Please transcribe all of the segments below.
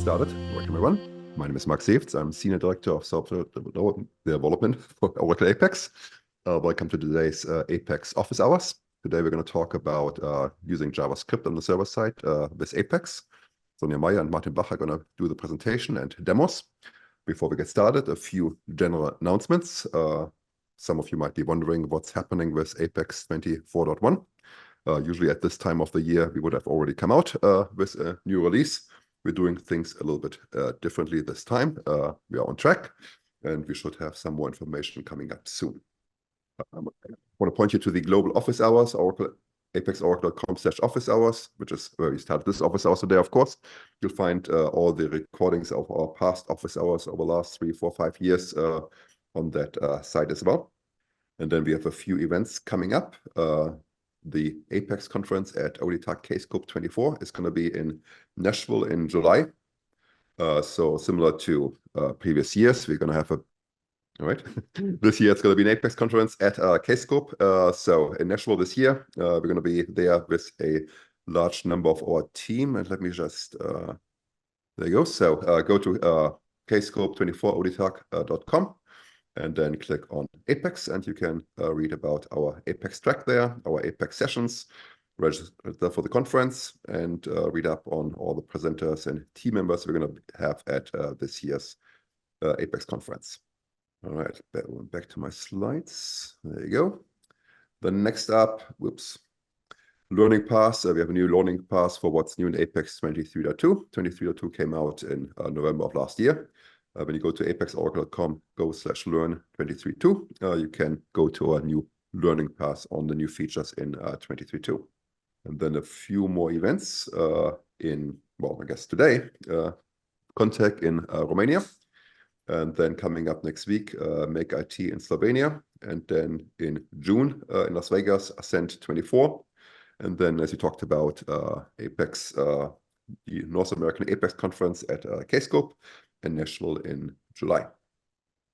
started. Welcome everyone. My name is Max Seefts. I'm Senior Director of Software Development for Oracle Apex. Welcome to today's Apex office hours. Today we're going to talk about using JavaScript on the server side with Apex. Sonja Meyer and Martin Bach are going to do the presentation and demos. Before we get started, a few general announcements. Some of you might be wondering what's happening with Apex 24.1. Usually at this time of the year, we would have already come out with a new release. We're doing things a little bit differently this time. We are on track, and we should have some more information coming up soon. I want to point you to the global office hours, Oracle, apexoracle.com/office hours, which is where we started this office hours today, of course. You'll find all the recordings of our past office hours over the last 3, 4, 5 years on that site as well. And then we have a few events coming up. The Apex conference at ODTAC Kscope 24 is going to be in Nashville in July. So similar to previous years, we're going to have all right. This year it's going to be an Apex conference at Kscope. So in Nashville this year, we're going to be there with a large number of our team. And let me just, there you go. So go to kscope24odtac.com. and then click on Apex, and you can read about our Apex track there, our Apex sessions, register for the conference, and read up on all the presenters and team members we're going to have at this year's Apex conference. All right, back to my slides. There you go. The next up, Learning Pass. We have a new learning pass for what's new in Apex 23.2. 23.2 came out in November of last year. When you go to apexoracle.com/learn23.2, you can go to our new learning path on the new features in 23.2. And then a few more events in, well, I guess today, Contact in Romania. And then coming up next week, Make IT in Slovenia. And then in June in Las Vegas, Ascent 24. And then, as you talked about, Apex, the North American Apex conference at Kscope in Nashville in July.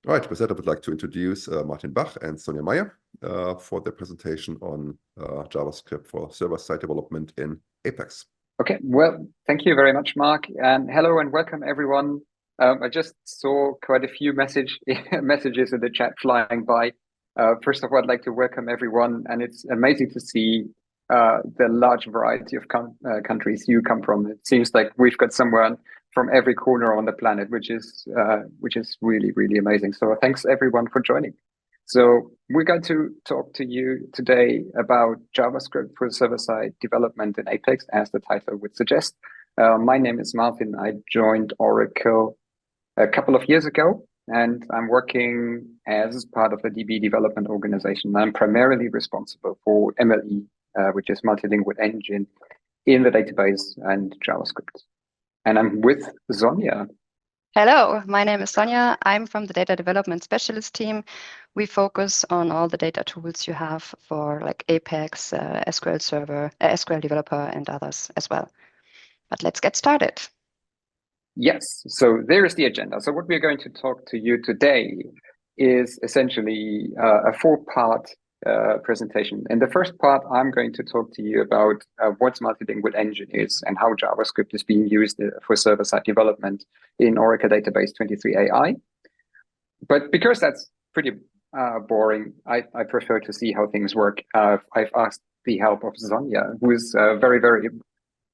All right, with that, I would like to introduce Martin Bach and Sonja Meyer for their presentation on JavaScript for server-side development in Apex. Okay, well, thank you very much, Mark. And hello and welcome, everyone. I just saw quite a few messages in the chat flying by. First of all, I'd like to welcome everyone, and it's amazing to see the large variety of countries you come from. It seems like we've got someone from every corner on the planet, which is really, really amazing. So thanks everyone for joining. So we're going to talk to you today about JavaScript for server-side development in Apex, as the title would suggest. My name is Martin. I joined Oracle a couple of years ago, and I'm working as part of the DB development organization. I'm primarily responsible for MLE, which is multilingual engine in the database, and JavaScript. And I'm with Sonja. Hello, my name is Sonja. I'm from the data development specialist team. We focus on all the data tools you have for like Apex, SQL Server, SQL Developer, and others as well. But let's get started. Yes, so there is the agenda. So what we're going to talk to you today is essentially a 4-part presentation. In the first part, I'm going to talk to you about what multilingual engine is and how JavaScript is being used for server-side development in Oracle Database 23 AI. But because that's pretty boring, I prefer to see how things work. I've asked the help of Sonja, who is a very, very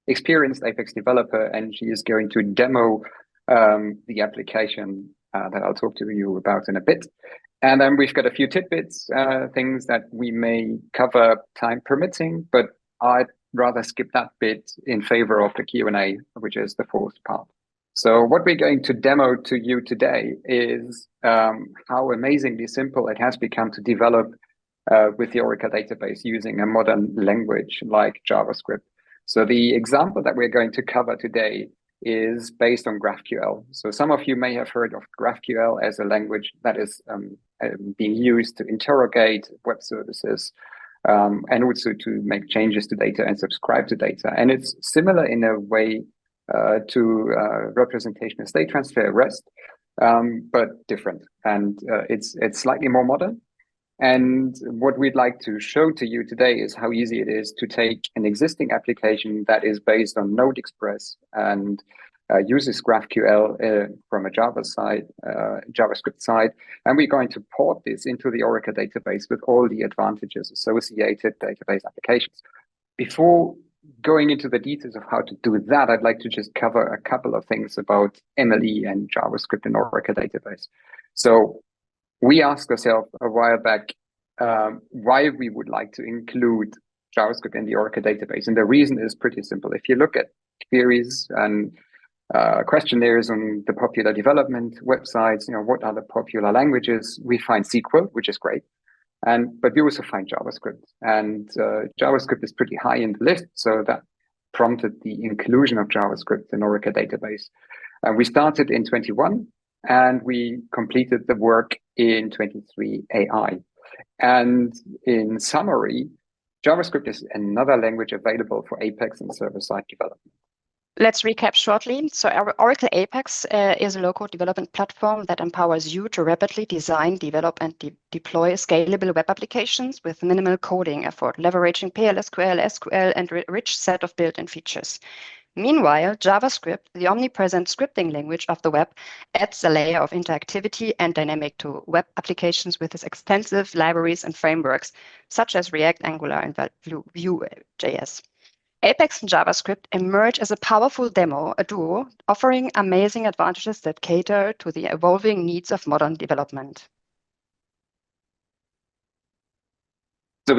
experienced Apex developer, and she is going to demo the application that I'll talk to you about in a bit. And then we've got a few tidbits, things that we may cover time permitting, but I'd rather skip that bit in favor of the Q&A, which is the 4th part. So what we're going to demo to you today is how amazingly simple it has become to develop with the Oracle database using a modern language like JavaScript. So the example that we're going to cover today is based on GraphQL. So some of you may have heard of GraphQL as a language that is being used to interrogate web services and also to make changes to data and subscribe to data. And it's similar in a way to representation and state transfer REST, but different. And it's slightly more modern. And what we'd like to show to you today is how easy it is to take an existing application that is based on Node Express and uses GraphQL from a JavaScript side, and we're going to port this into the Oracle database with all the advantages associated database applications. Before going into the details of how to do that, I'd like to just cover a couple of things about MLE and JavaScript in Oracle database. So we asked ourselves a while back why we would like to include JavaScript in the Oracle database. And the reason is pretty simple. If you look at queries and questionnaires on the popular development websites, what are the popular languages? We find SQL, which is great. But we also find JavaScript, and JavaScript is pretty high in the list. So that prompted the inclusion of JavaScript in Oracle database. And we started in 21 and we completed the work in 23 AI. And in summary, JavaScript is another language available for Apex and server-side development. Let's recap shortly. So Oracle Apex is a low-code development platform that empowers you to rapidly design, develop, and deploy scalable web applications with minimal coding effort, leveraging PL/SQL, SQL, and a rich set of built-in features. Meanwhile, JavaScript, the omnipresent scripting language of the web, adds a layer of interactivity and dynamic to web applications with its extensive libraries and frameworks, such as React, Angular, and Vue.js. Apex and JavaScript emerge as a powerful duo, offering amazing advantages that cater to the evolving needs of modern development. So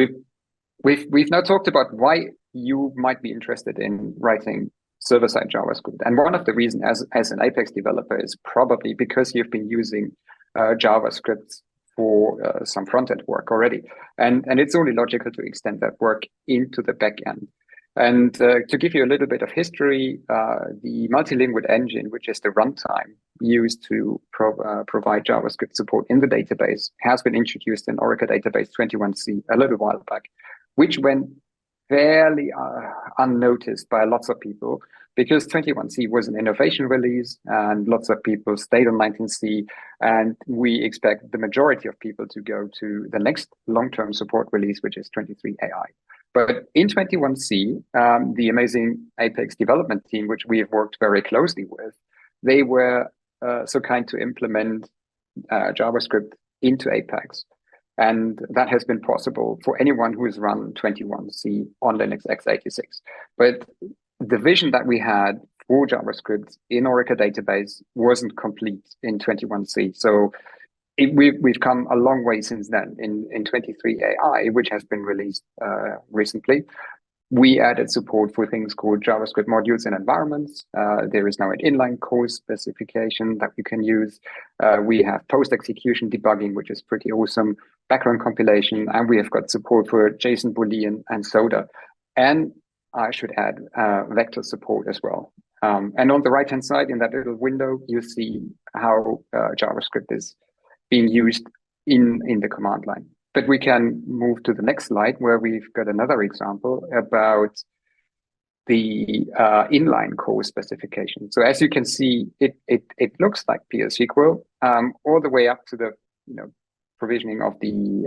we've now talked about why you might be interested in writing server-side JavaScript. And one of the reasons as an Apex developer is probably because you've been using JavaScript for some front-end work already. And it's only logical to extend that work into the back end. And to give you a little bit of history, the multilingual engine, which is the runtime used to provide JavaScript support in the database, has been introduced in Oracle Database 21c a little while back, which went fairly unnoticed by lots of people because 21c was an innovation release and lots of people stayed on 19c. And we expect the majority of people to go to the next long-term support release, which is 23 AI. But in 21c, the amazing Apex development team, which we have worked very closely with, they were so kind to implement JavaScript into Apex. And that has been possible for anyone who has run 21c on Linux x86. But the vision that we had for JavaScript in Oracle Database wasn't complete in 21c. So we've come a long way since then. In 23 AI, which has been released recently, we added support for things called JavaScript modules and environments. There is now an inline code specification that you can use. We have post-execution debugging, which is pretty awesome, background compilation, and we have got support for JSON, Boolean, and Soda. And I should add vector support as well. And on the right-hand side in that little window, you see how JavaScript is being used in the command line. But we can move to the next slide where we've got another example about the inline code specification. So as you can see, it looks like PL SQL all the way up to the provisioning of the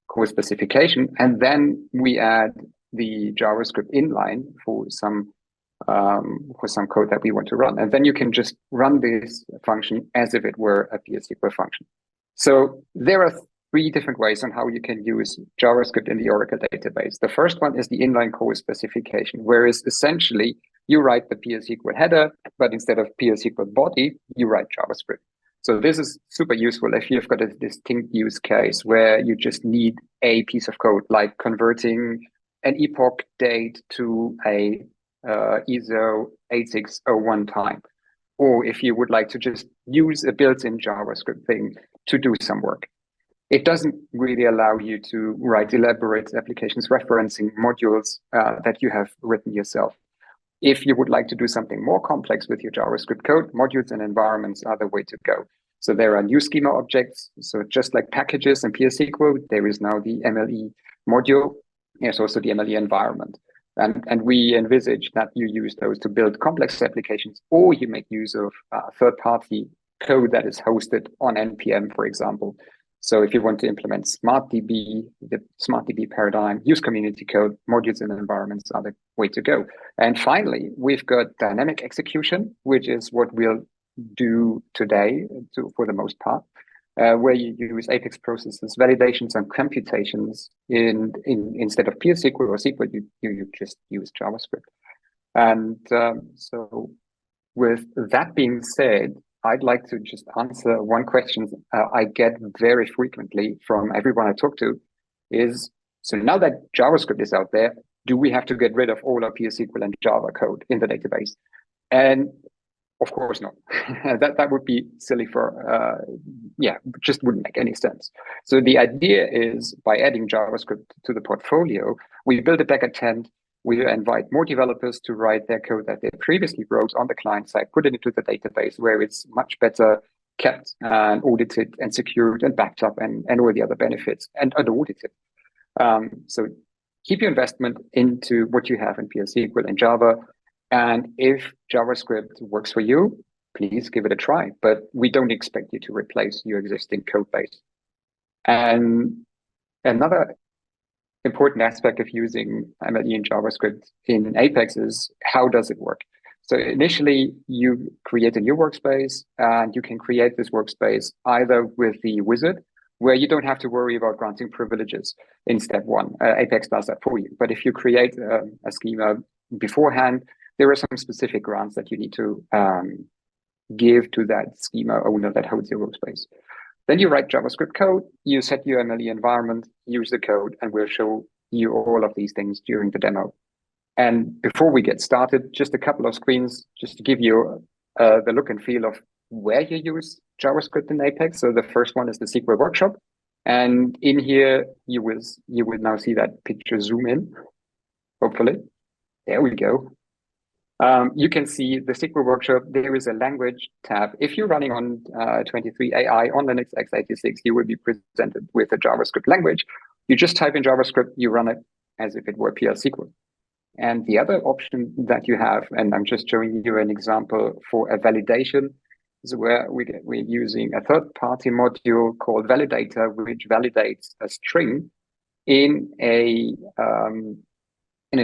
code specification, and then we add the JavaScript inline for some code that we want to run, and then you can just run this function as if it were a PL SQL function. So there are three different ways on how you can use JavaScript in the Oracle database. The first one is the inline code specification, whereas essentially you write the PL SQL header, but instead of PL SQL body, you write JavaScript. So this is super useful if you've got a distinct use case where you just need a piece of code, like converting an epoch date to a ISO 8601 time. Or if you would like to just use a built-in JavaScript thing to do some work. It doesn't really allow you to write elaborate applications referencing modules that you have written yourself. If you would like to do something more complex with your JavaScript code, modules and environments are the way to go. So there are new schema objects. So just like packages and PL SQL, there is now the MLE module. There's also the MLE environment. And we envisage that you use those to build complex applications, or you make use of third-party code that is hosted on NPM, for example, So if you want to implement SmartDB, the SmartDB paradigm, use community code, modules and environments are the way to go. And finally, we've got dynamic execution, which is what we'll do today for the most part, where you use Apex processes, validations, and computations instead of PSQL or SQL, you just use JavaScript. And so with that being said, I'd like to just answer one question I get very frequently from everyone I talk to is, so now that JavaScript is out there, do we have to get rid of all our PSQL and Java code in the database? And of course not. that would be silly for, just wouldn't make any sense. So the idea is by adding JavaScript to the portfolio, we build a backend. We invite more developers to write their code that they previously wrote on the client side, put it into the database where it's much better kept and audited and secured and backed up and all the other benefits and unaudited. So keep your investment into what you have in PSQL and Java. And if JavaScript works for you, please give it a try. But we don't expect you to replace your existing code base. And another important aspect of using MLE and JavaScript in Apex is how does it work? So initially, you create a new workspace, and you can create this workspace either with the wizard, where you don't have to worry about granting privileges in step one. Apex does that for you. But if you create a schema beforehand, there are some specific grants that you need to give to that schema owner that holds your workspace. Then you write JavaScript code, you set your MLE environment, use the code, and we'll show you all of these things during the demo. And before we get started, just a couple of screens just to give you the look and feel of where you use JavaScript in Apex. So the first one is the SQL workshop. And in here, you will now see that picture zoom in, hopefully. There we go. You can see the SQL workshop. There is a language tab. If you're running on 23 AI on Linux x86, you will be presented with a JavaScript language. You just type in JavaScript, you run it as if it were PL/SQL. And the other option that you have, and I'm just showing you an example for a validation, is where we're using a third-party module called validator, which validates a string in a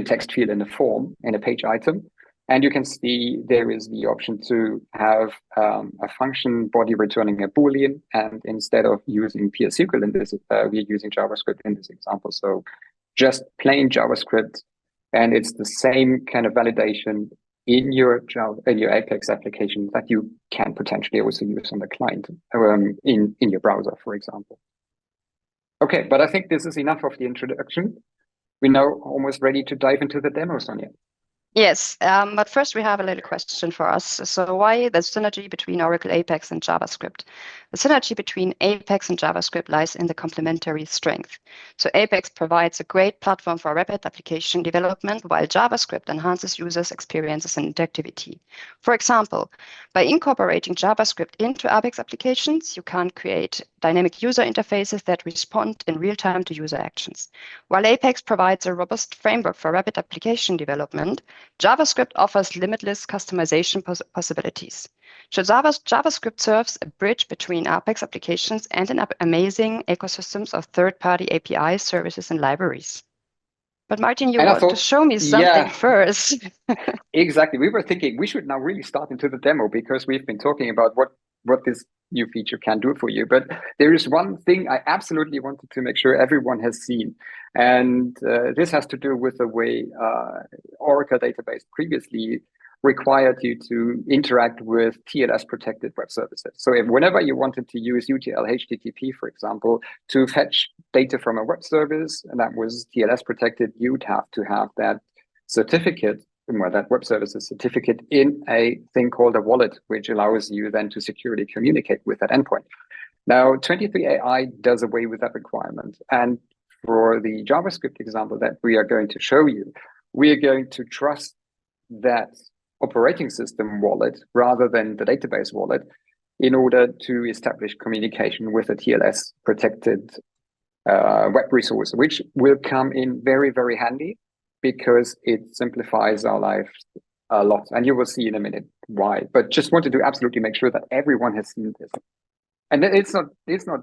text field in a form, in a page item. And you can see there is the option to have a function body returning a Boolean. And instead of using PSQL in this, we're using JavaScript in this example. So just plain JavaScript. And it's the same kind of validation in your Apex application that you can potentially also use on the client in your browser, for example. Okay, but I think this is enough of the introduction. We're now almost ready to dive into the demo, Sonia. Yes, but first we have a little question for us. So why the synergy between Oracle Apex and JavaScript? The synergy between Apex and JavaScript lies in the complementary strength. So Apex provides a great platform for rapid application development, while JavaScript enhances users' experiences and interactivity. For example, by incorporating JavaScript into Apex applications, you can create dynamic user interfaces that respond in real time to user actions. While Apex provides a robust framework for rapid application development, JavaScript offers limitless customization possibilities. So JavaScript serves a bridge between Apex applications and an amazing ecosystems of third-party API services and libraries. But Martin, you want to show me something first. Exactly. We were thinking we should now really start into the demo because we've been talking about what this new feature can do for you. But there is one thing I absolutely wanted to make sure everyone has seen. And this has to do with the way Oracle database previously required you to interact with TLS protected web services. So whenever you wanted to use UTL HTTP, for example, to fetch data from a web service, and that was TLS protected, you'd have to have that certificate, or that web services certificate, in a thing called a wallet, which allows you then to securely communicate with that endpoint. Now, 23AI does away with that requirement. And for the JavaScript example that we are going to show you, we are going to trust that operating system wallet rather than the database wallet in order to establish communication with a TLS protected web resource, which will come in very, very handy because it simplifies our lives a lot. And you will see in a minute why. But just wanted to absolutely make sure that everyone has seen this. And it's not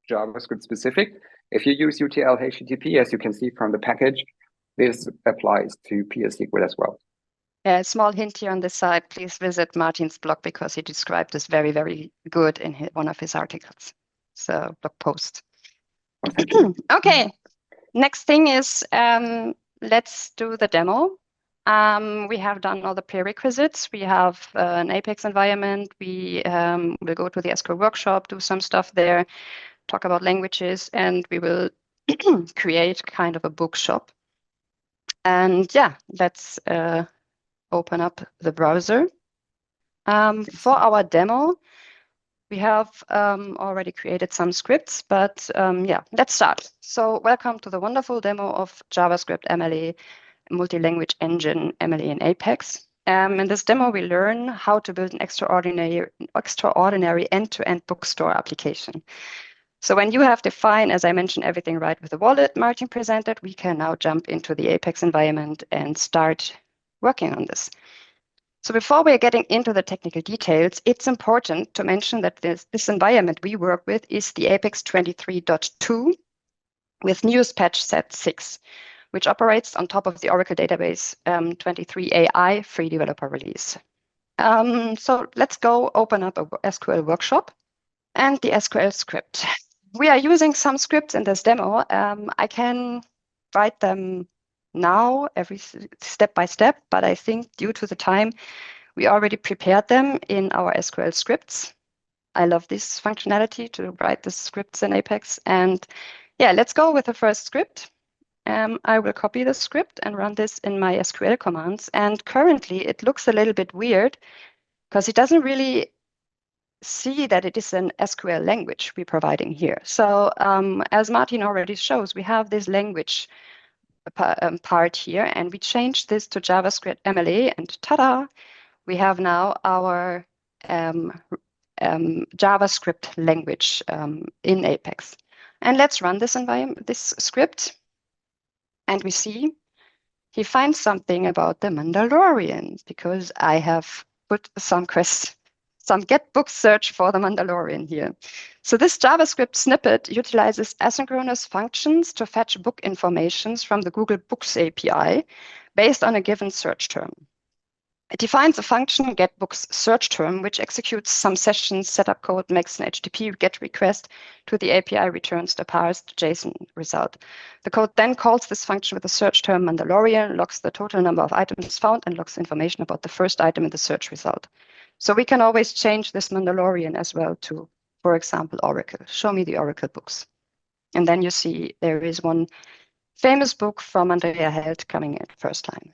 JavaScript specific. If you use UTL HTTP, as you can see from the package, this applies to PSQL as well. A small hint here on this side, please visit Martin's blog because he described this very, very good in one of his articles. So blog post. Well, thank you. Okay, next thing is let's do the demo. We have done all the prerequisites. We have an Apex environment. We will go to the SQL workshop, do some stuff there, talk about languages, and we will create kind of a bookshop. And yeah, let's open up the browser. For our demo, we have already created some scripts, but yeah, let's start. So welcome to the wonderful demo of JavaScript MLE multi-language engine MLE in Apex. In this demo, we learn how to build an extraordinary end-to-end bookstore application. So when you have defined, as I mentioned, everything right with the wallet Martin presented, we can now jump into the Apex environment and start working on this. So before we're getting into the technical details, it's important to mention that this environment we work with is the Apex 23.2 with newest patch set 6, which operates on top of the Oracle database 23 AI free developer release. So let's go open up a SQL workshop and the SQL script. We are using some scripts in this demo. I can write them now every step by step, but I think due to the time, we already prepared them in our SQL scripts. I love this functionality to write the scripts in Apex. And yeah, let's go with the first script. I will copy the script and run this in my SQL commands. And currently it looks a little bit weird because it doesn't really see that it is an SQL language we're providing here. So as Martin already shows, we have this language part here, and we changed this to JavaScript MLE, and ta-da, we have now our JavaScript language in Apex. And let's run this script. And we see he finds something about the Mandalorian because I have put some get book search for the Mandalorian here. So this JavaScript snippet utilizes asynchronous functions to fetch book informations from the Google Books API based on a given search term. It defines a function getBooksSearchTerm, which executes some sessions, setup code, makes an HTTP GET request to the API, returns the parsed JSON result. The code then calls this function with the search term Mandalorian, logs the total number of items found, and logs information about the first item in the search result. So we can always change this Mandalorian as well to, for example, Oracle. Show me the Oracle books. And then you see there is one famous book from Andrea Held coming in first time.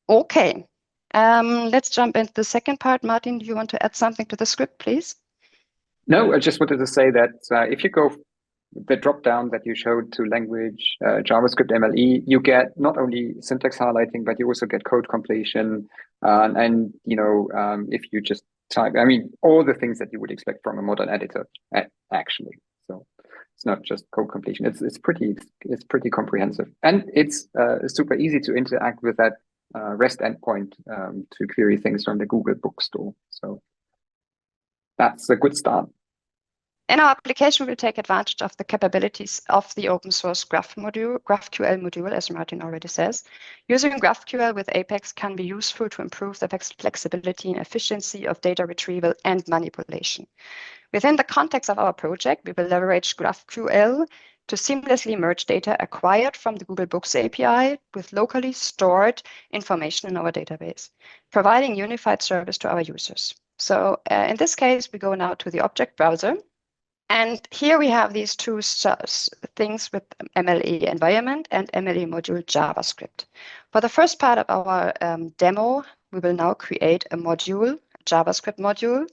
Okay. Let's jump into the second part. Martin, do you want to add something to the script, please? No, I just wanted to say that if you go the drop down that you showed to language JavaScript MLE, you get not only syntax highlighting, but you also get code completion. And you know, if you just type, I mean, all the things that you would expect from a modern editor, actually. So it's not just code completion. It's pretty comprehensive, and it's super easy to interact with that REST endpoint to query things from the Google Bookstore. So that's a good start. In our application, we'll take advantage of the capabilities of the open source GraphQL module, as Martin already says. Using GraphQL with Apex can be useful to improve the flexibility and efficiency of data retrieval and manipulation. Within the context of our project, we will leverage GraphQL to seamlessly merge data acquired from the Google Books API with locally stored information in our database, providing unified service to our users. So in this case, we go now to the object browser. And here we have these two things with MLE environment and MLE module JavaScript. For the first part of our demo, we will now create a module, a JavaScript module,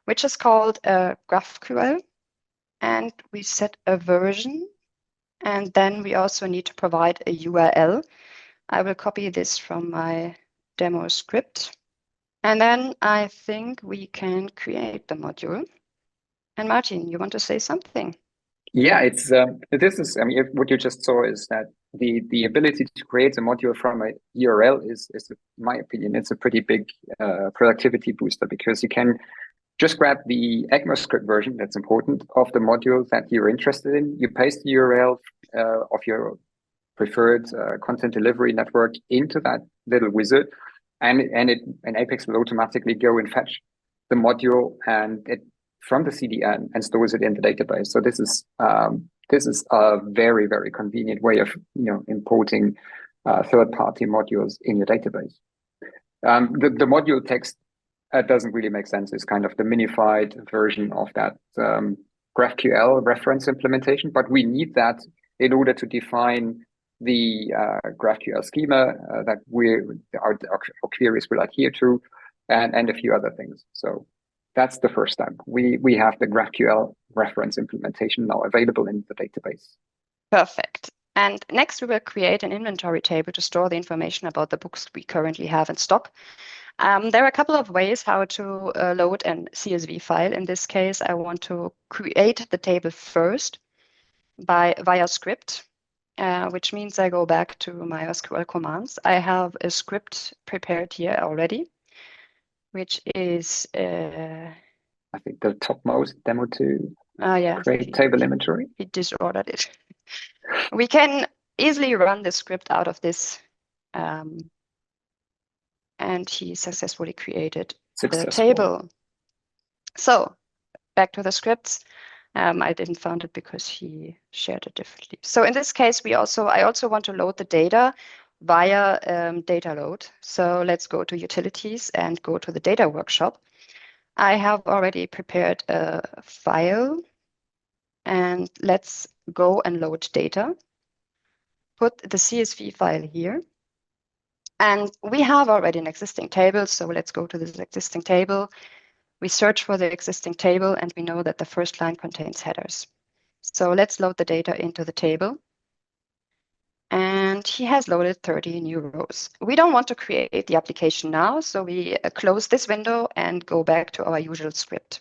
which is called GraphQL. And we set a version. And then we also need to provide a URL. I will copy this from my demo script. And then I think we can create the module. And Martin, you want to say something? Yeah, it's this is, I mean, what you just saw is that the ability to create a module from a URL is, in my opinion, it's a pretty big productivity booster, because you can just grab the ECMAScript version, that's important, of the module that you're interested in. You paste the URL of your preferred content delivery network into that little wizard, and Apex will automatically go and fetch the module and from the CDN and stores it in the database. So this is a very, very convenient way of importing third-party modules in your database. The module text doesn't really make sense. It's kind of the minified version of that GraphQL reference implementation, but we need that in order to define the GraphQL schema that our queries will adhere to, and a few other things. So that's the first step. We have the GraphQL reference implementation now available in the database. Perfect. And next, we will create an inventory table to store the information about the books we currently have in stock. There are a couple of ways how to load an CSV file. In this case, I want to create the table first via script, which means I go back to my SQL commands. I have a script prepared here already, which is I think the topmost demo to create table inventory. He disordered it. We can easily run the script out of this, and he successfully created the table. So back to the scripts. I didn't found it because he shared it differently. So in this case, I also want to load the data via data load. So let's go to utilities and go to the data workshop. I have already prepared a file, and let's go and load data. Put the CSV file here. And we have already an existing table. So let's go to this existing table. We search for the existing table, and we know that the first line contains headers. So let's load the data into the table. And he has loaded 30 new rows. We don't want to create the application now, so we close this window and go back to our usual script.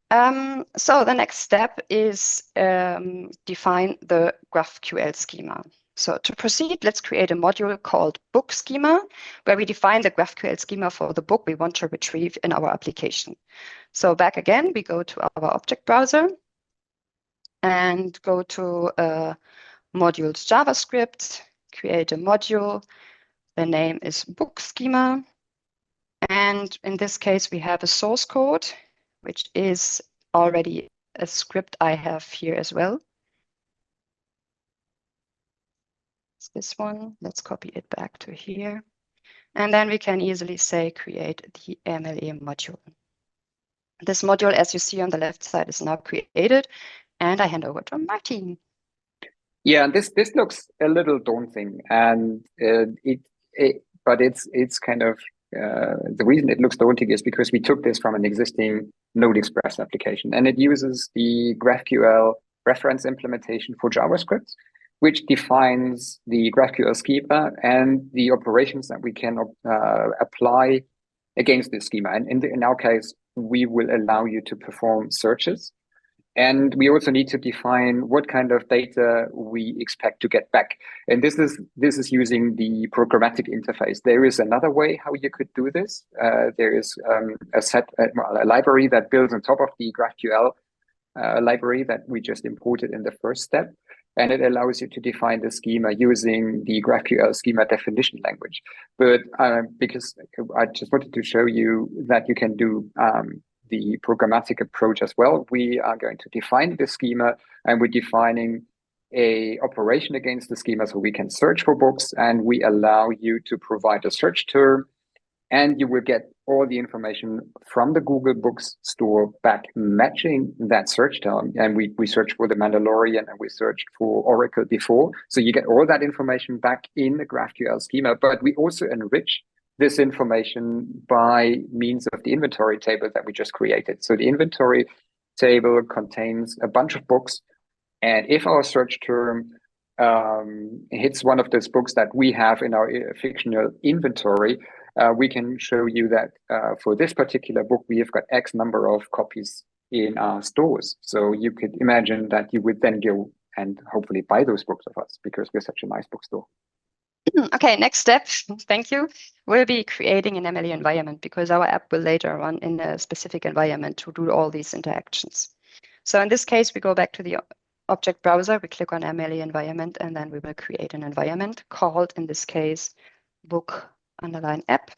So the next step is define the GraphQL schema. So to proceed, let's create a module called book schema, where we define the GraphQL schema for the book we want to retrieve in our application. So back again, we go to our object browser and go to modules JavaScript, create a module. The name is book schema. And in this case, we have a source code, which is already a script I have here as well. It's this one. Let's copy it back to here. And then we can easily say create the MLE module. This module, as you see on the left side, is now created. And I hand over to Martin. Yeah, this looks a little daunting, and but it's kind of the reason it looks daunting is because we took this from an existing Node Express application, and it uses the GraphQL reference implementation for JavaScript, which defines the GraphQL schema and the operations that we can apply against this schema. And in our case, we will allow you to perform searches. And we also need to define what kind of data we expect to get back. And this is using the programmatic interface. There is another way how you could do this. There is a library that builds on top of the GraphQL library that we just imported in the first step. And it allows you to define the schema using the GraphQL schema definition language. But because I just wanted to show you that you can do the programmatic approach as well, we are going to define the schema, and we're defining a operation against the schema so we can search for books, and we allow you to provide a search term, and you will get all the information from the Google Books store back matching that search term. And we search for the Mandalorian and we searched for Oracle before. So you get all that information back in the GraphQL schema, but we also enrich this information by means of the inventory table that we just created. So the inventory table contains a bunch of books. And if our search term hits one of those books that we have in our fictional inventory, we can show you that for this particular book, we have got X number of copies in our stores. So you could imagine that you would then go and hopefully buy those books of us because we're such a nice bookstore. Okay, next step, thank you, will be creating an MLE environment, because our app will later run in a specific environment to do all these interactions. So in this case, we go back to the object browser, we click on MLE environment, and then we will create an environment called, in this case, book_app.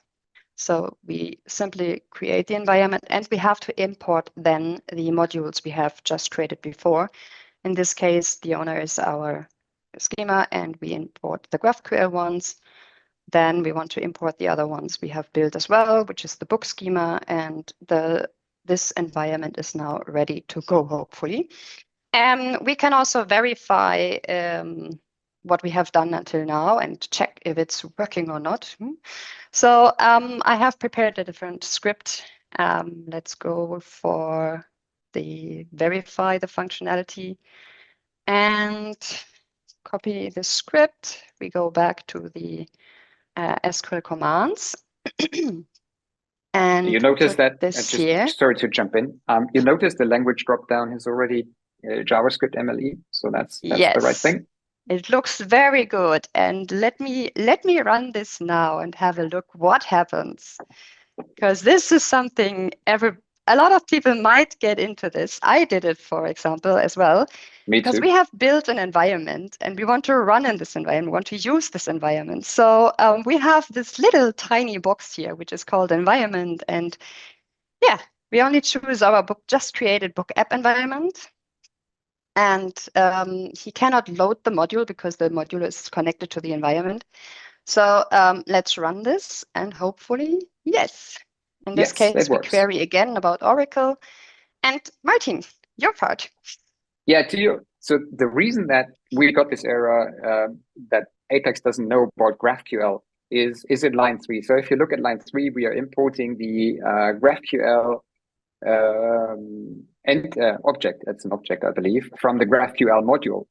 So we simply create the environment, and we have to import then the modules we have just created before. In this case, the owner is our schema, and we import the GraphQL ones. Then we want to import the other ones we have built as well, which is the book schema, and this environment is now ready to go, hopefully. And we can also verify what we have done until now and check if it's working or not. So I have prepared a different script. Let's go for the verify the functionality and copy the script. We go back to the SQL commands. And you notice that this here. Sorry to jump in. You notice the language drop-down is already JavaScript MLE, so that's yes, the right thing. It looks very good. And let me run this now and have a look what happens. Because this is something a lot of people might get into this. I did it, for example, as well. Me too. Because we have built an environment and we want to run in this environment, we want to use this environment. So we have this little tiny box here, which is called environment. And yeah, we only choose our just created book app environment. And he cannot load the module because the module is connected to the environment. So let's run this and hopefully, yes. In this case, we query again about Oracle. And Martin, your part. Yeah, so the reason that we got this error that Apex doesn't know about GraphQL is in line 3. So if you look at line 3, we are importing the GraphQL object. That's an object, I believe, from the GraphQL module.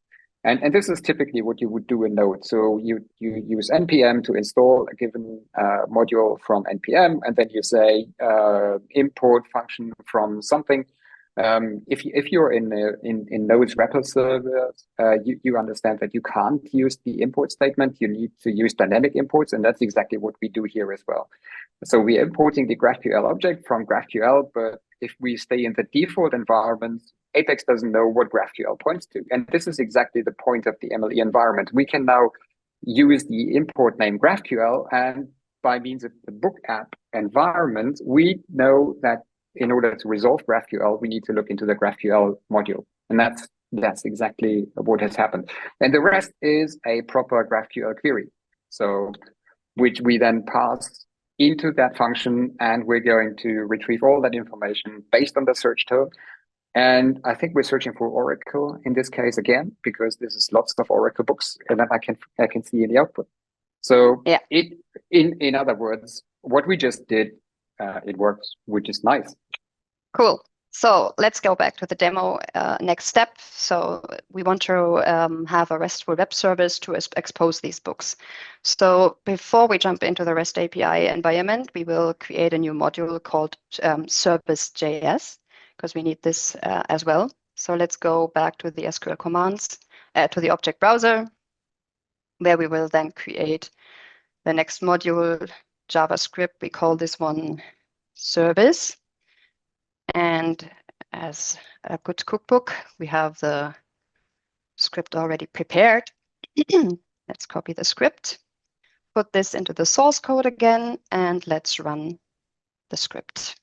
And this is typically what you would do in Node. So you use npm to install a given module from npm, and then you say import function from something. If you're in Node's REPL servers, you understand that you can't use the import statement. You need to use dynamic imports, and that's exactly what we do here as well. So we're importing the GraphQL object from GraphQL, but if we stay in the default environment, Apex doesn't know what GraphQL points to. And this is exactly the point of the MLE environment. We can now use the import name GraphQL, and by means of the book app environment, we know that in order to resolve GraphQL, we need to look into the GraphQL module. And that's exactly what has happened. And the rest is a proper GraphQL query. So which we then pass into that function, and we're going to retrieve all that information based on the search term. And I think we're searching for Oracle in this case again, because this is lots of Oracle books, and then I can see in the output. So yeah, in other words, what we just did, it works, which is nice. Cool. So let's go back to the demo. Next step. So we want to have a RESTful web service to expose these books. So before we jump into the REST API environment, we will create a new module called service.js, because we need this as well. So let's go back to the SQL commands, to the object browser, where we will then create the next module, JavaScript. We call this one service. And as a good cookbook, we have the script already prepared. Let's copy the script, put this into the source code again, and let's run the script.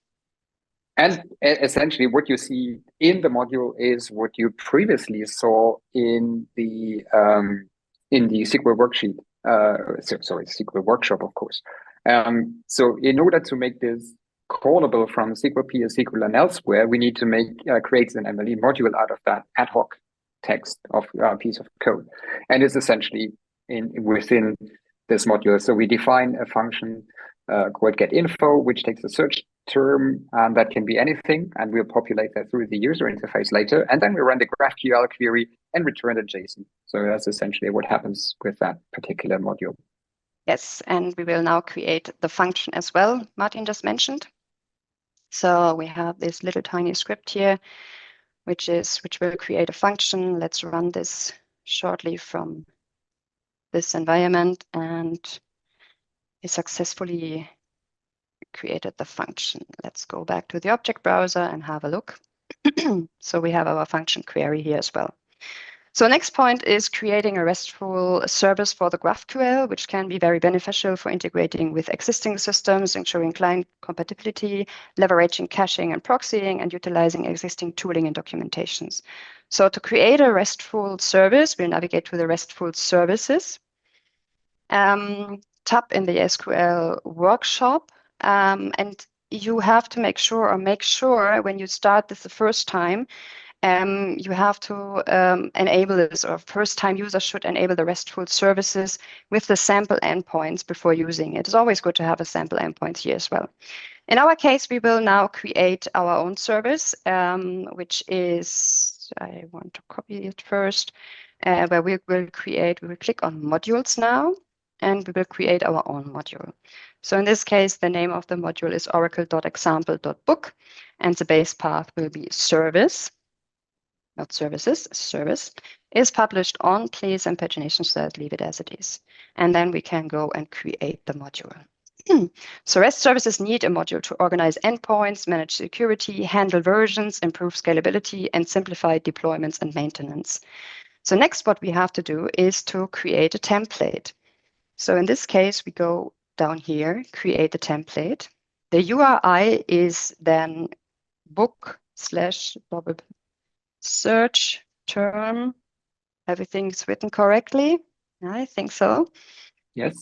And essentially what you see in the module is what you previously saw in the SQL worksheet. SQL workshop, of course. So in order to make this callable from SQL P, SQL, and elsewhere, we need to create an MLE module out of that ad hoc text of a piece of code, and it's essentially within this module. So we define a function called getInfo, which takes a search term that can be anything, and we'll populate that through the user interface later, and then we run the GraphQL query and return a JSON. So that's essentially what happens with that particular module. Yes, and we will now create the function as well, Martin just mentioned. So we have this little tiny script here, which will create a function. Let's run this shortly from this environment, and we successfully created the function. Let's go back to the object browser and have a look. So we have our function query here as well. So next point is creating a RESTful service for the GraphQL, which can be very beneficial for integrating with existing systems, ensuring client compatibility, leveraging caching and proxying, and utilizing existing tooling and documentations. So to create a RESTful service, we'll navigate to the RESTful services, tab in the SQL workshop, and you have to make sure when you start this the first time, you have to enable this, or first-time users should enable the RESTful services with the sample endpoints before using it. It's always good to have a sample endpoint here as well. In our case, we will now create our own service, which is, I want to copy it first, where we will click on modules now, and we will create our own module. So in this case, the name of the module is oracle.example.book, and the base path will be service. Not services, service, is published on, please, and pagination set, leave it as it is. And then we can go and create the module. So REST services need a module to organize endpoints, manage security, handle versions, improve scalability, and simplify deployments and maintenance. So next, what we have to do is to create a template. So in this case, we go down here, create a template. The URI is then book/double search term. Everything's written correctly. I think so. Yes.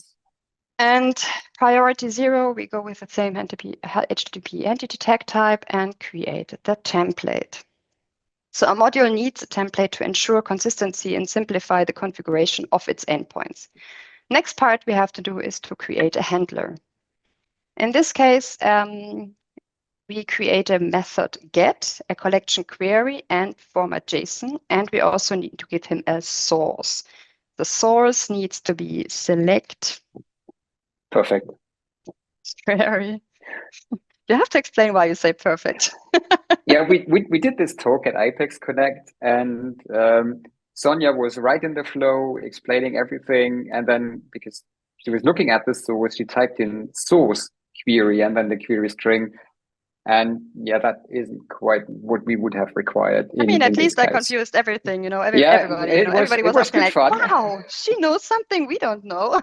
And priority 0, we go with the same HTTP entity tag type and create the template. So a module needs a template to ensure consistency and simplify the configuration of its endpoints. Next part we have to do is to create a handler. In this case, we create a method get, a collection query, and format JSON, and we also need to give him a source. The source needs to be select. Perfect. Query. You have to explain why you say perfect. Yeah, we did this talk at Apex Connect, and Sonia was right in the flow, explaining everything, and then because she was looking at the source, she typed in source query and then the query string. And yeah, that isn't quite what we would have required. I mean, at least I confused everything, you know, everybody. Everybody was asking like, fun. wow, she knows something we don't know.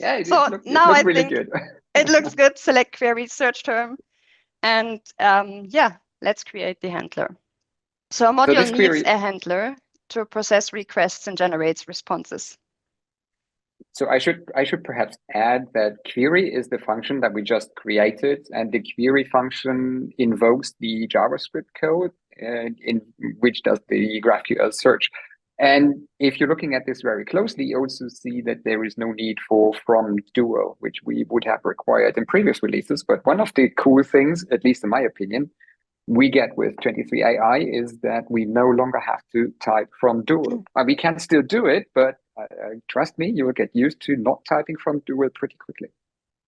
Yeah, it looked really good. It looks good. Select query search term. And yeah, let's create the handler. So a module needs a handler to process requests and generates responses. So I should perhaps add that query is the function that we just created, and the query function invokes the JavaScript code in which does the GraphQL search. And if you're looking at this very closely, you also see that there is no need for from dual, which we would have required in previous releases. But one of the cool things, at least in my opinion, we get with 23 AI is that we no longer have to type from dual. We can still do it, but trust me, you will get used to not typing from dual pretty quickly.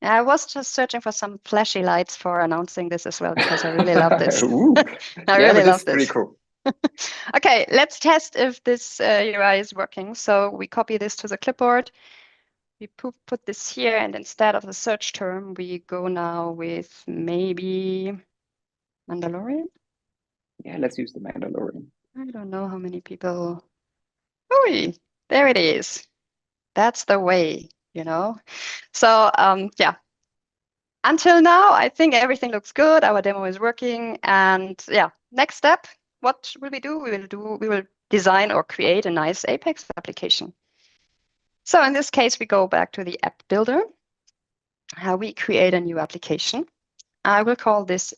I was just searching for some flashy lights for announcing this as well, because I really love this. I really love this. Pretty cool. Okay, let's test if this UI is working. So we copy this to the clipboard. We put this here, and instead of the search term, we go now with maybe Mandalorian. Yeah, let's use the Mandalorian. I don't know how many people. Oh, there it is. That's the way, you know. So yeah. Until now, I think everything looks good. Our demo is working, and yeah. Next step. What will we do? We will design or create a nice Apex application. So in this case, we go back to the app builder. We create a new application. I will call this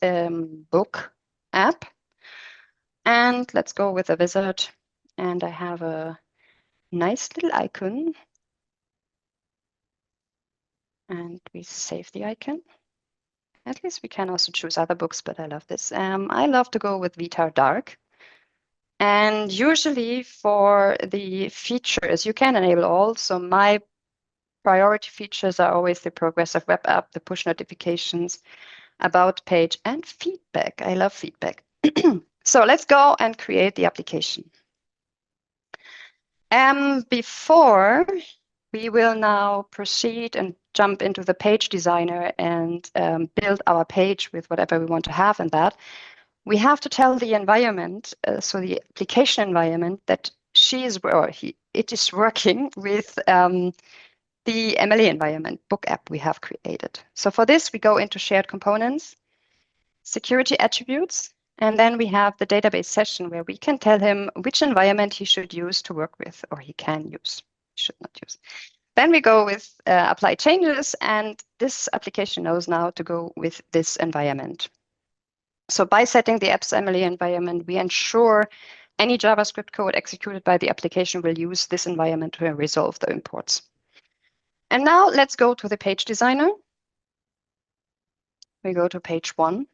book app. And let's go with a wizard. And I have a nice little icon. And we save the icon. At least we can also choose other books, but I love this. I love to go with Vitar Dark. And usually for the features, you can enable all. So my priority features are always the progressive web app, the push notifications, about page, and feedback. I love feedback. So let's go and create the application. Before we will now proceed and jump into the page designer and build our page with whatever we want to have in that. We have to tell the environment, so the application environment, that it is working with the MLE environment book app we have created. So for this, we go into shared components, security attributes, and then we have the database session where we can tell him which environment he should use to work with, or he can use, should not use. Then we go with apply changes, and this application knows now to go with this environment. So by setting the app's MLE environment, we ensure any JavaScript code executed by the application will use this environment to resolve the imports. And now let's go to the page designer. We go to page 1.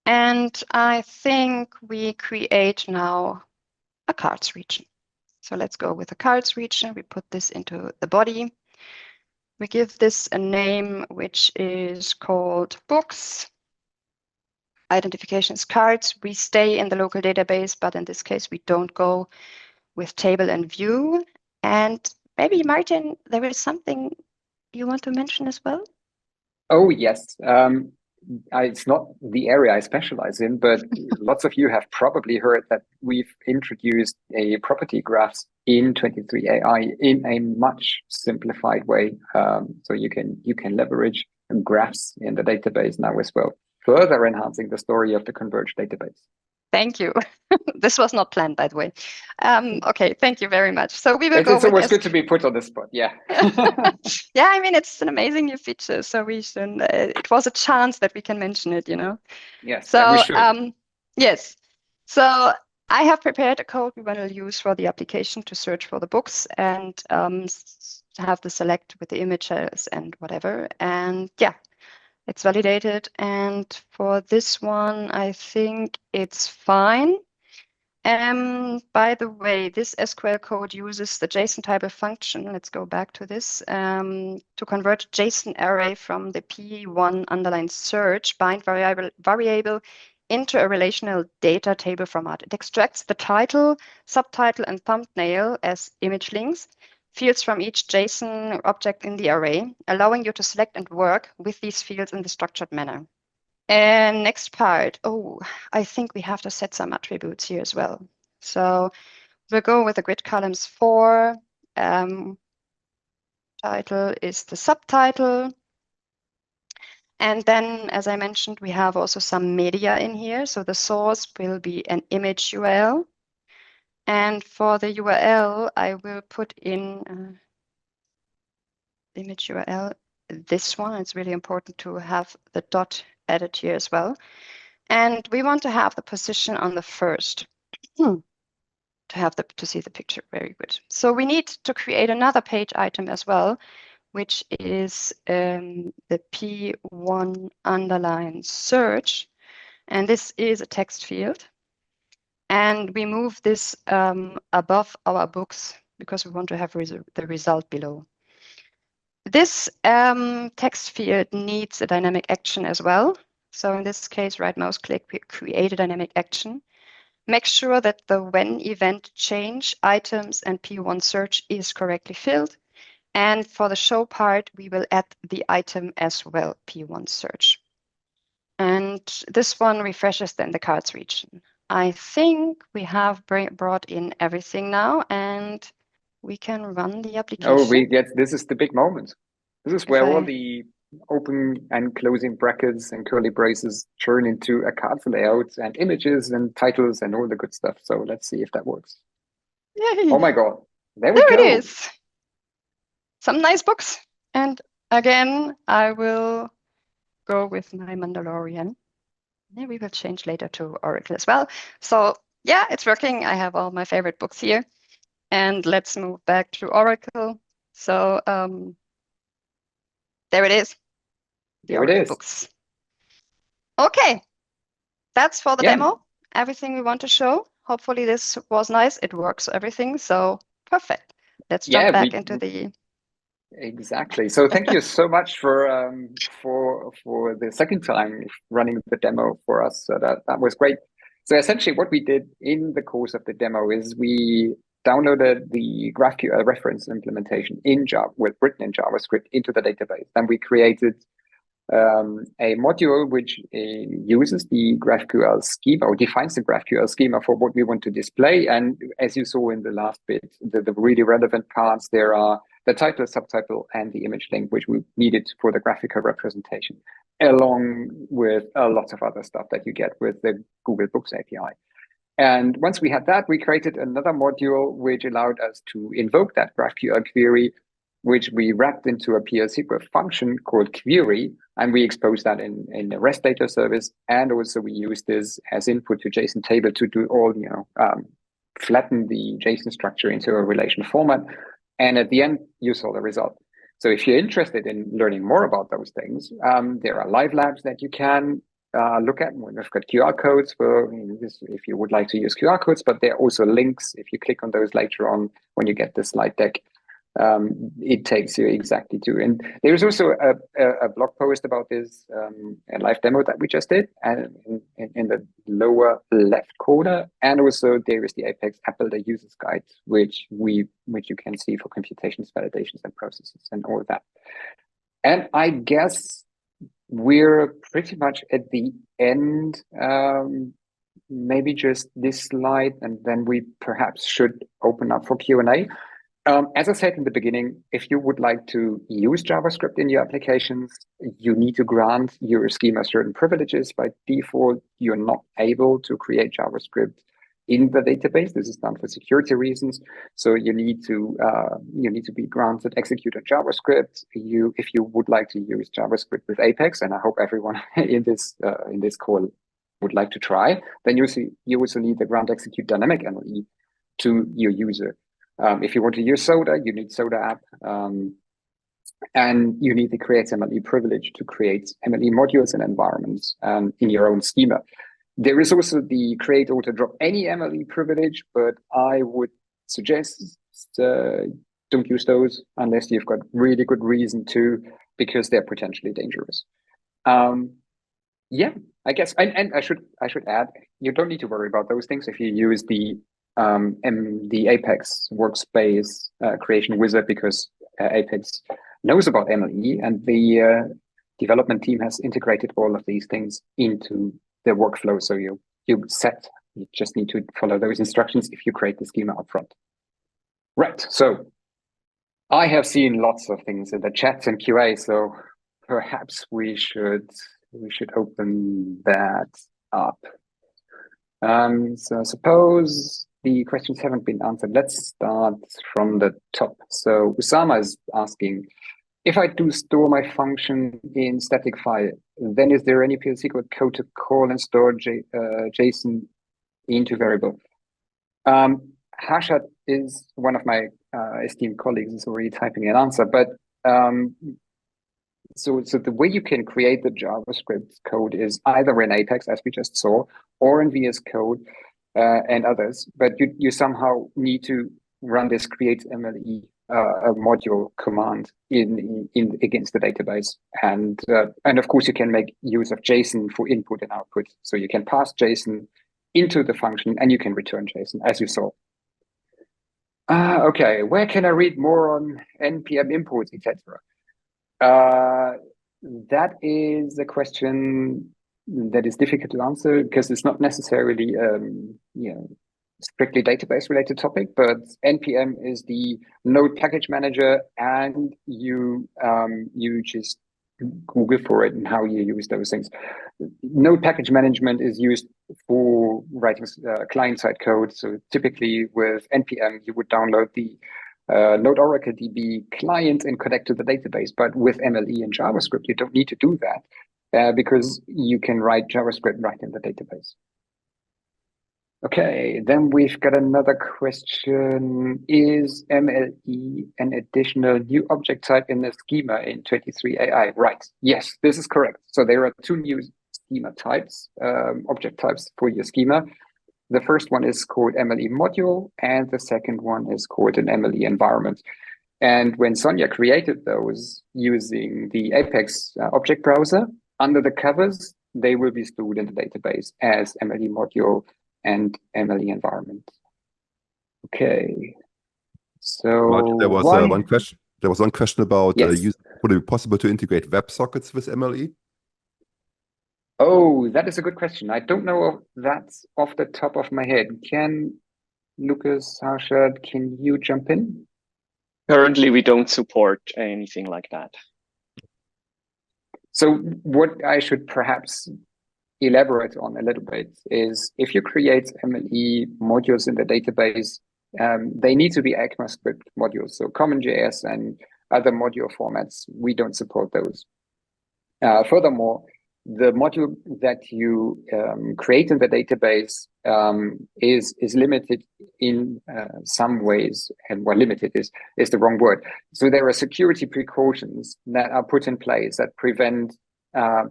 And I think we create now a cards region. So let's go with the cards region. We put this into the body. We give this a name, which is called books. Identification is cards. We stay in the local database, but in this case, we don't go with table and view. And maybe, Martin, there is something you want to mention as well? Oh, yes. It's not the area I specialize in, but lots of you have probably heard that we've introduced a property graphs in 23 AI in a much simplified way. So you can leverage graphs in the database now as well, further enhancing the story of the converged database. Thank you. This was not planned, by the way. Okay, thank you very much. So we will It's always good to be put on the spot. Yeah. Yeah, I mean, it's an amazing new feature. So we should. It was a chance that we can mention it, you know. Yes. So we should. yes. So I have prepared a code we want to use for the application to search for the books and have the select with the images and whatever. And yeah. It's validated, and for this one, I think it's fine. By the way, this SQL code uses the JSON type of function. Let's go back to this to convert JSON array from the P1 underline search bind variable into a relational data table format. It extracts the title, subtitle, and thumbnail as image links. Fields from each JSON object in the array, allowing you to select and work with these fields in the structured manner. And next part, I think we have to set some attributes here as well. So we'll go with the grid columns 4. Title is the subtitle. And then, as I mentioned, we have also some media in here. So the source will be an image URL. And for the URL, I will put in image URL, this one. It's really important to have the dot added here as well. And we want to have the position on the first to see the picture. Very good. So we need to create another page item as well, which is the P1 underline search. And this is a text field. And we move this above our books because we want to have the result below. This text field needs a dynamic action as well. So in this case, right mouse click, create a dynamic action. Make sure that the when event change items and P1 search is correctly filled. And for the show part, we will add the item as well, P1 search. And this one refreshes then the cards region. I think we have brought in everything now, and we can run the application. This is the big moment. This is where all the open and closing brackets and curly braces turn into a cards layout and images and titles and all the good stuff. So let's see if that works. Yay. Oh my God. There we go. There it is. Some nice books. And again, I will go with my Mandalorian. Yeah, we will change later to Oracle as well. So yeah, it's working. I have all my favorite books here. And let's move back to Oracle. So there it is. There it is. Books. Okay, that's for the demo. Everything we want to show. Hopefully this was nice. It works, everything. So perfect. Let's jump back into the... Exactly. So thank you so much for the second time running the demo for us. So that was great. So essentially what we did in the course of the demo is we downloaded the GraphQL reference implementation in Java, written in JavaScript into the database. Then we created a module which uses the GraphQL schema or defines the GraphQL schema for what we want to display. And as you saw in the last bit, the really relevant parts, there are the title, subtitle, and the image link, which we needed for the graphical representation, along with a lot of other stuff that you get with the Google Books API. And once we had that, we created another module which allowed us to invoke that GraphQL query, which we wrapped into a PL SQL function called query, and we exposed that in the REST data service. And also we used this as input to JSON table to do all, flatten the JSON structure into a relation format. And at the end, you saw the result. So if you're interested in learning more about those things, there are live labs that you can look at. We've got QR codes for this if you would like to use QR codes, but there are also links. If you click on those later on when you get the slide deck, it takes you exactly to. And there's also a blog post about this, a live demo that we just did, and in the lower left corner. And also there is the Apex App Builder Users Guide, which you can see for computations, validations, and processes, and all of that. And I guess we're pretty much at the end. Maybe just this slide, and then we perhaps should open up for Q&A. As I said in the beginning, if you would like to use JavaScript in your applications, you need to grant your schema certain privileges. By default, you're not able to create JavaScript in the database. This is done for security reasons. So you need to be granted execute on JavaScript. If you would like to use JavaScript with Apex, and I hope everyone in this call would like to try, then you also need the grant execute dynamic MLE to your user. If you want to use Soda, you need Soda app, and you need the create MLE privilege to create MLE modules and environments in your own schema. There is also the create auto drop any MLE privilege, but I would suggest don't use those unless you've got really good reason to, because they're potentially dangerous. Yeah, I guess, and I should add, you don't need to worry about those things if you use the Apex workspace creation wizard, because Apex knows about MLE, and the development team has integrated all of these things into the workflow. So you just need to follow those instructions if you create the schema upfront. Right. So I have seen lots of things in the chats and QA. So perhaps we should open that up. So suppose the questions haven't been answered. Let's start from the top. So Usama is asking, if I do store my function in static file, then is there any PL SQL code to call and store JSON into variable? Harshad is one of my esteemed colleagues, is already typing an answer, but so the way you can create the JavaScript code is either in Apex, as we just saw, or in VS Code and others, but you somehow need to run this create MLE module command in against the database, and of course you can make use of JSON for input and output. So you can pass JSON into the function and you can return JSON, as you saw. Okay, where can I read more on npm imports, etc.? That is a question that is difficult to answer because it's not necessarily strictly database related topic, but npm is the node package manager, and you just Google for it and how you use those things. Node package management is used for writing client-side code. So typically with npm, you would download the Node Oracle DB client and connect to the database. But with MLE and JavaScript, you don't need to do that because you can write JavaScript right in the database. Okay, then we've got another question. Is MLE an additional new object type in the schema in 23 AI? Right, yes, this is correct. So there are two new schema types, object types for your schema. The first one is called MLE module, and the second one is called an MLE environment. And when Sonia created those using the Apex object browser, under the covers, they will be stored in the database as MLE module and MLE environment. Okay. So There was one question. There was one question about yes. would it be possible to integrate WebSockets with MLE? Oh, that is a good question. I don't know if that's off the top of my head. Can Lucas Harshad, can you jump in? Currently, we don't support anything like that. So what I should perhaps elaborate on a little bit is if you create MLE modules in the database, they need to be ECMAScript modules. So CommonJS and other module formats, we don't support those. Furthermore, the module that you create in the database is limited in some ways, and well, limited is the wrong word. So there are security precautions that are put in place that prevent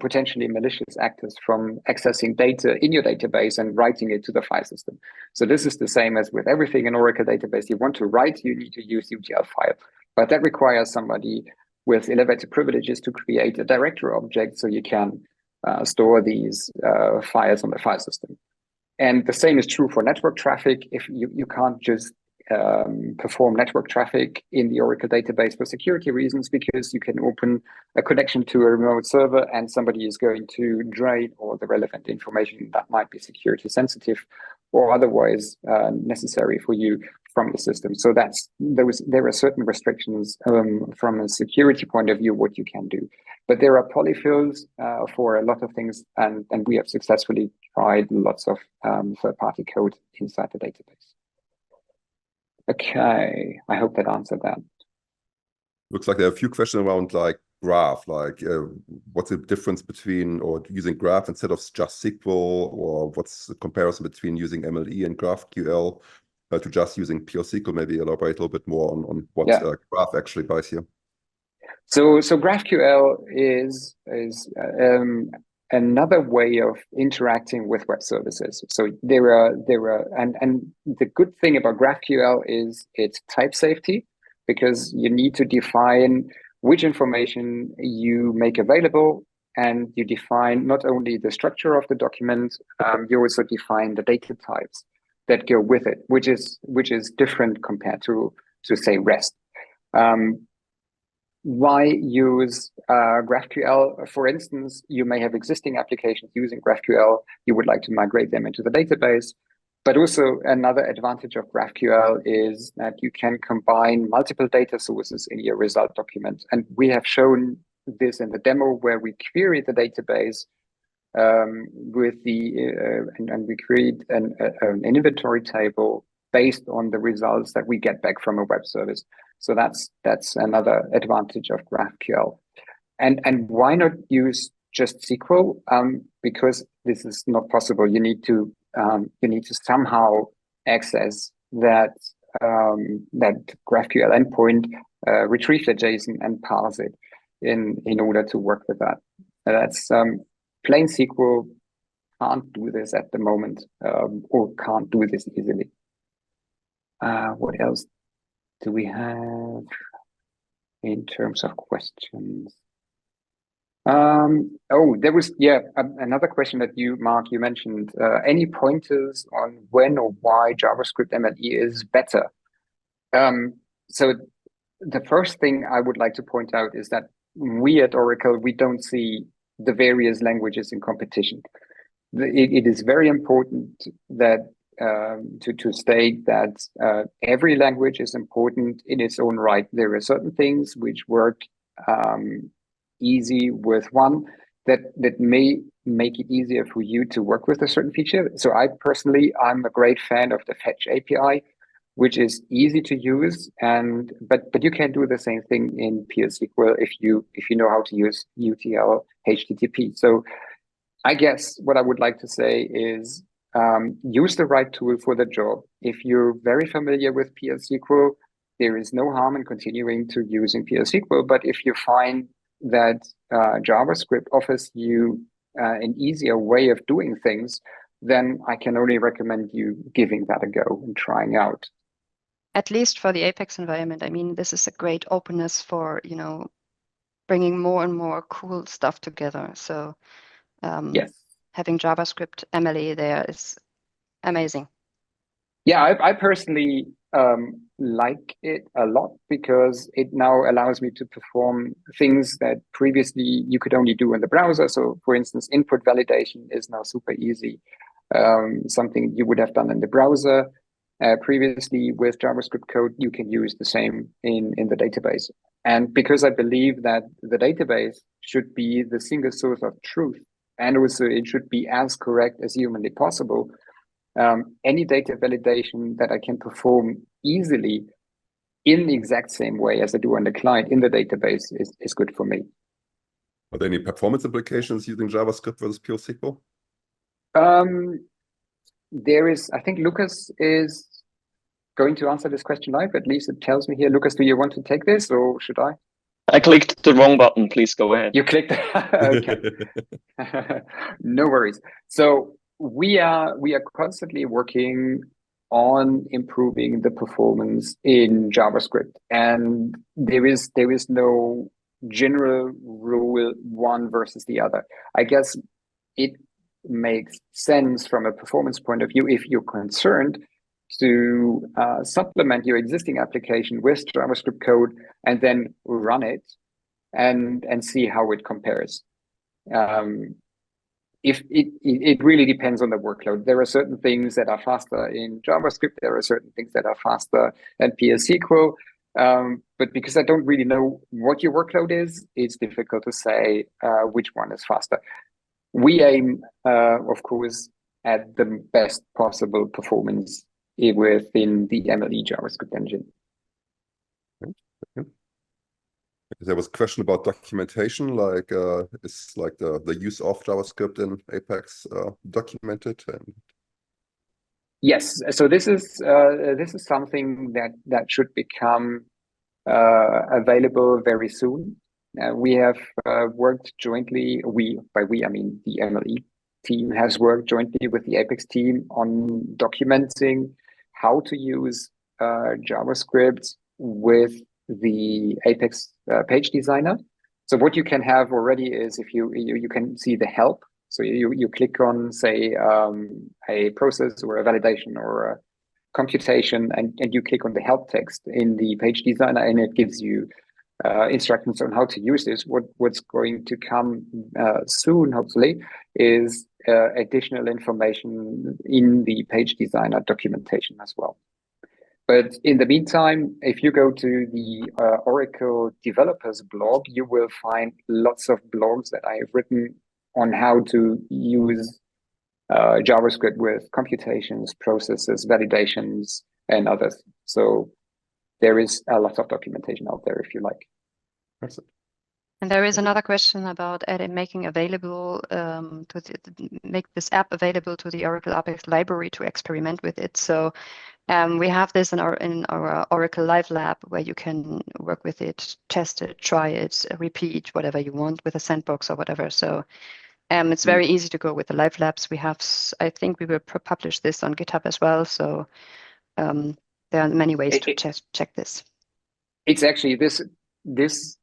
potentially malicious actors from accessing data in your database and writing it to the file system. So this is the same as with everything in Oracle database. You want to write, you need to use UTL file, but that requires somebody with elevated privileges to create a directory object so you can store these files on the file system. And the same is true for network traffic. If you can't just perform network traffic in the Oracle database for security reasons, because you can open a connection to a remote server and somebody is going to drain all the relevant information that might be security sensitive or otherwise necessary for you from the system. So there are certain restrictions from a security point of view what you can do. But there are polyfills for a lot of things, and we have successfully tried lots of third-party code inside the database. Okay, I hope that answered that. Looks like there are a few questions around like Graph, like what's the difference between or using Graph instead of just SQL, or what's the comparison between using MLE and GraphQL to just using pure SQL? Maybe elaborate a little bit more on what Graph actually buys here. So GraphQL is another way of interacting with web services. So there are and the good thing about GraphQL is its type safety, because you need to define which information you make available, and you define not only the structure of the document, you also define the data types that go with it, which is different compared to say REST. Why use GraphQL? For instance, you may have existing applications using GraphQL. You would like to migrate them into the database. But also another advantage of GraphQL is that you can combine multiple data sources in your result document. And we have shown this in the demo where we query the database with and we create an inventory table based on the results that we get back from a web service. So that's another advantage of GraphQL. And why not use just SQL? Because this is not possible. You need to somehow access that GraphQL endpoint, retrieve the JSON and parse it in order to work with that. That's plain SQL can't do this at the moment, or can't do this easily. What else do we have in terms of questions? There was another question that Mark, you mentioned. Any pointers on when or why JavaScript MLE is better? So the first thing I would like to point out is that we at Oracle, we don't see the various languages in competition. It is very important that to state that every language is important in its own right. There are certain things which work easy with one that may make it easier for you to work with a certain feature. So I'm a great fan of the Fetch API, which is easy to use, but you can do the same thing in pure SQL if you know how to use UTL HTTP. So I guess what I would like to say is use the right tool for the job. If you're very familiar with PL SQL, there is no harm in continuing to using PL SQL. But if you find that JavaScript offers you an easier way of doing things, then I can only recommend you giving that a go and trying out. At least for the Apex environment, I mean, this is a great openness for, bringing more and more cool stuff together. So yes, having JavaScript MLE there is amazing. Yeah, I personally like it a lot because it now allows me to perform things that previously you could only do in the browser. So for instance, input validation is now super easy. Something you would have done in the browser. Previously with JavaScript code, you can use the same in the database. And because I believe that the database should be the single source of truth, and also it should be as correct as humanly possible, any data validation that I can perform easily in the exact same way as I do on the client in the database is good for me. Are there any performance implications using JavaScript versus pure SQL? There is, I think Lucas is going to answer this question live. At least it tells me here. Lucas, do you want to take this or should I? I clicked the wrong button. Please go ahead. You clicked. Okay. No worries. So we are constantly working on improving the performance in JavaScript, and there is no general rule one versus the other. I guess it makes sense from a performance point of view if you're concerned to supplement your existing application with JavaScript code and then run it and see how it compares. If it really depends on the workload. There are certain things that are faster in JavaScript. There are certain things that are faster than PS SQL. But because I don't really know what your workload is, it's difficult to say which one is faster. We aim, of course, at the best possible performance within the MLE JavaScript engine. There was a question about documentation, like is like the use of JavaScript in Apex documented? And yes, so this is something that should become available very soon. We have worked jointly. By we I mean the MLE team has worked jointly with the Apex team on documenting how to use JavaScript with the Apex page designer. So what you can have already is if you can see the help. So you click on, say, a process or a validation or a computation, and you click on the help text in the page designer, and it gives you instructions on how to use this. What's going to come soon, hopefully, is additional information in the page designer documentation as well. But in the meantime, if you go to the Oracle developers blog, you will find lots of blogs that I have written on how to use JavaScript with computations, processes, validations, and others. So there is a lot of documentation out there if you like. Excellent. And there is another question about making available make this app available to the Oracle Apex library to experiment with it. So we have this in our Oracle Live Lab where you can work with it, test it, try it, repeat whatever you want with a sandbox or whatever. So it's very easy to go with the Live Labs. We have, I think we will publish this on GitHub as well. So there are many ways to check this. It's actually this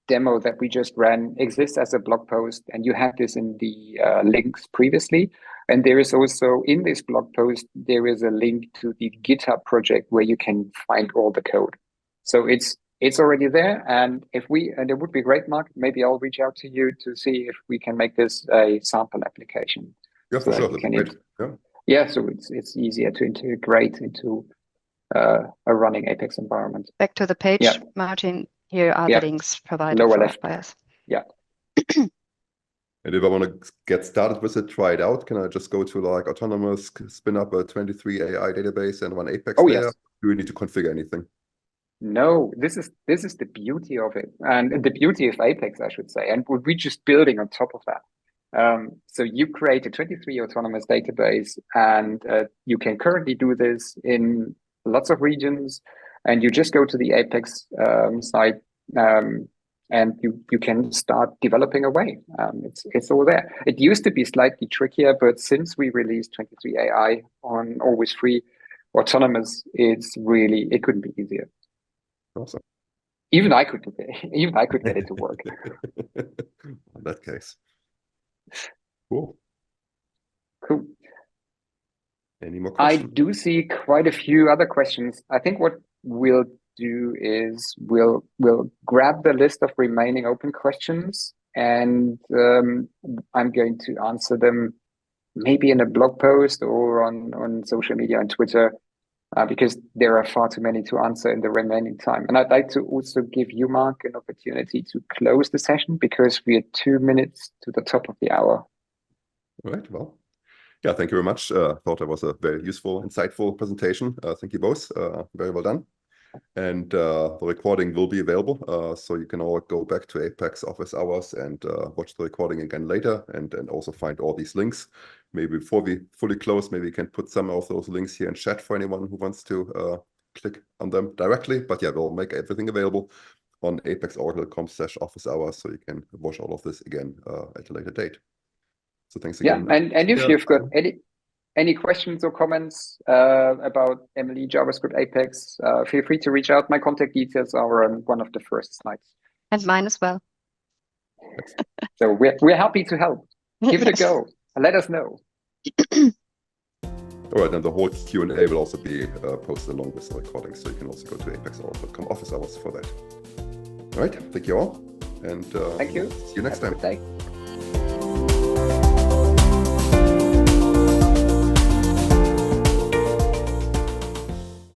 demo that we just ran exists as a blog post, and you had this in the links previously. And there is also in this blog post, there is a link to the GitHub project where you can find all the code. So it's already there. And and it would be great, Mark, maybe I'll reach out to you to see if we can make this a sample application. Yeah, for sure. That's great. Yeah, so it's easier to integrate into a running Apex environment. Back to the page, Martin. Here are the links provided lower left by us. Yeah. And if I want to get started with it, try it out, can I just go to like Autonomous, spin up a 23 AI database and run Apex there? Yes. Do we need to configure anything? No, this is the beauty of it, and the beauty of Apex, I should say, and we're just building on top of that. So you create a 23 autonomous database, and you can currently do this in lots of regions, and you just go to the Apex site, and you can start developing away. It's all there. It used to be slightly trickier, but since we released 23 AI on always free autonomous, it couldn't be easier. Awesome. Even I could get it to work. In that case. Cool. Cool. Any more I questions? do see quite a few other questions. I think what we'll do is we'll grab the list of remaining open questions, and I'm going to answer them maybe in a blog post or on social media on Twitter, because there are far too many to answer in the remaining time. And I'd like to also give you, Mark, an opportunity to close the session because we are 2 minutes to the top of the hour. All right, well, yeah, thank you very much. Thought that was a very useful, insightful presentation. Thank you both. Very well done. And the recording will be available, so you can all go back to Apex office hours and watch the recording again later, and also find all these links. Maybe before we fully close, maybe we can put some of those links here in chat for anyone who wants to click on them directly. But yeah, we'll make everything available on apexoracle.com/office hours, so you can watch all of this again at a later date. So thanks again. Yeah, and if you've got any questions or comments about Emily, JavaScript, Apex, feel free to reach out. My contact details are on one of the first slides. And mine as well. So we're happy to help. Give it a go. Let us know. All right, and the whole Q&A will also be posted along with the recording, so you can also go to apexoracle.com office hours for that. All right, thank you all, and thank you. See you next time. Have a good day.